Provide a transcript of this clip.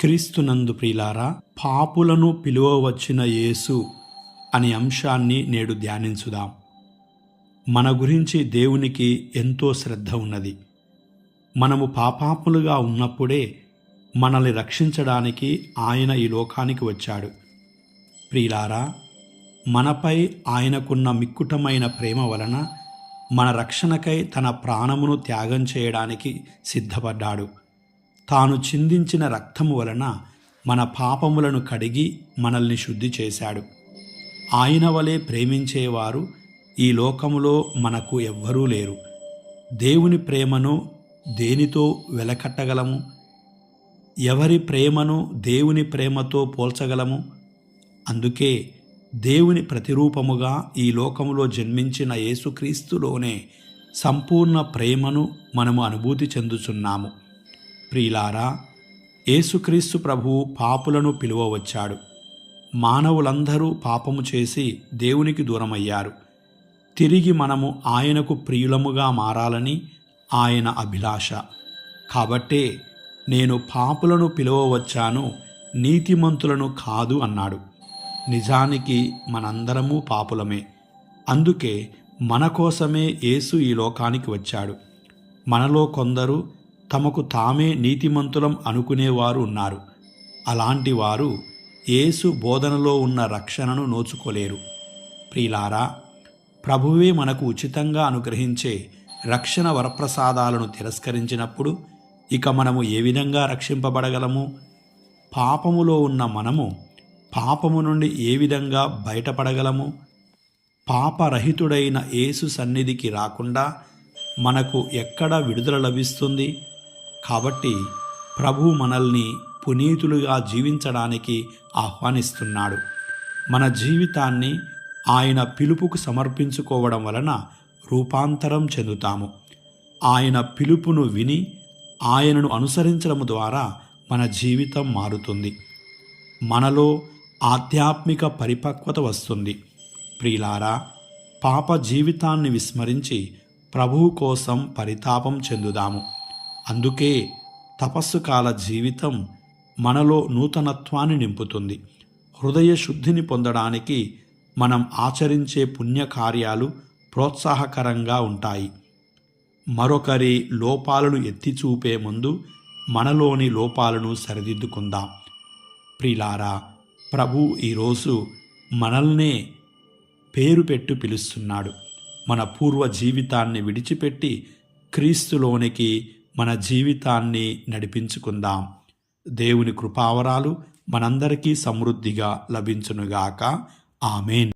క్రీస్తునందు ప్రియులారా, పాపులను పిలువవచ్చిన యేసు అనే అంశాన్ని నేడు ధ్యానించుదాం. మన గురించి దేవునికి ఎంతో శ్రద్ధ ఉన్నది. మనము పాపాత్ములుగా ఉన్నప్పుడే మనల్ని రక్షించడానికి ఆయన ఈ లోకానికి వచ్చాడు. ప్రియులారా, మనపై ఆయనకున్న మిక్కుటమైన ప్రేమ వలన మన రక్షణకై తన ప్రాణమును త్యాగం చేయడానికి సిద్ధపడ్డాడు. తాను చిందించిన రక్తము వలన మన పాపములను కడిగి మనల్ని శుద్ధి చేశాడు. ఆయన వలె ప్రేమించేవారు ఈ లోకములో మనకు ఎవ్వరూ లేరు. దేవుని ప్రేమను దేనితో వెలకట్టగలము? ఎవరి ప్రేమను దేవుని ప్రేమతో పోల్చగలము? అందుకే దేవుని ప్రతిరూపముగా ఈ లోకములో జన్మించిన యేసుక్రీస్తులోనే సంపూర్ణ ప్రేమను మనము అనుభూతి చెందుచున్నాము. ప్రియులారా, యేసుక్రీస్తు ప్రభువు పాపులను పిలువవచ్చాడు. మానవులందరూ పాపము చేసి దేవునికి దూరమయ్యారు. తిరిగి మనము ఆయనకు ప్రియులముగా మారాలని ఆయన అభిలాష. కాబట్టే నేను పాపులను పిలువవచ్చాను, నీతిమంతులను కాదు అన్నాడు. నిజానికి మనందరము పాపులమే. అందుకే మన కోసమే యేసు ఈ లోకానికి వచ్చాడు. మనలో కొందరు తమకు తామే నీతిమంతులం అనుకునేవారు ఉన్నారు. అలాంటి వారు యేసు బోధనలో ఉన్న రక్షణను నోచుకోలేరు. ప్రియులారా, ప్రభువే మనకు ఉచితంగా అనుగ్రహించే రక్షణ వరప్రసాదాలను తిరస్కరించినప్పుడు ఇక మనము ఏ విధంగా రక్షింపబడగలము? పాపములో ఉన్న మనము పాపము నుండి ఏ విధంగా బయటపడగలము? పాపరహితుడైన యేసు సన్నిధికి రాకుండా మనకు ఎక్కడ విడుదల లభిస్తుంది? కాబట్టి ప్రభువు మనల్ని పునీతులుగా జీవించడానికి ఆహ్వానిస్తున్నాడు. మన జీవితాన్ని ఆయన పిలుపుకు సమర్పించుకోవడం వలన రూపాంతరం చెందుతాము. ఆయన పిలుపును విని ఆయనను అనుసరించడం ద్వారా మన జీవితం మారుతుంది. మనలో ఆధ్యాత్మిక పరిపక్వత వస్తుంది. ప్రియులారా, పాప జీవితాన్ని విస్మరించి ప్రభువు కోసం పరితాపం చెందుదాము. అందుకే తపస్సు కాల జీవితం మనలో నూతనత్వాన్ని నింపుతుంది. హృదయ శుద్ధిని పొందడానికి మనం ఆచరించే పుణ్యకార్యాలు ప్రోత్సాహకరంగా ఉంటాయి. మరొకరి లోపాలను ఎత్తి చూపే ముందు మనలోని లోపాలను సరిదిద్దుకుందాం. ప్రియులారా, ప్రభు ఈరోజు మనల్నే పేరు పెట్టి పిలుస్తున్నాడు. మన పూర్వ జీవితాన్ని విడిచిపెట్టి క్రీస్తులోనికి మన జీవితాన్ని నడిపించుకుందాం. దేవుని కృపావరాలు మనందరికీ సమృద్ధిగా లభించునుగాక. ఆమేన్.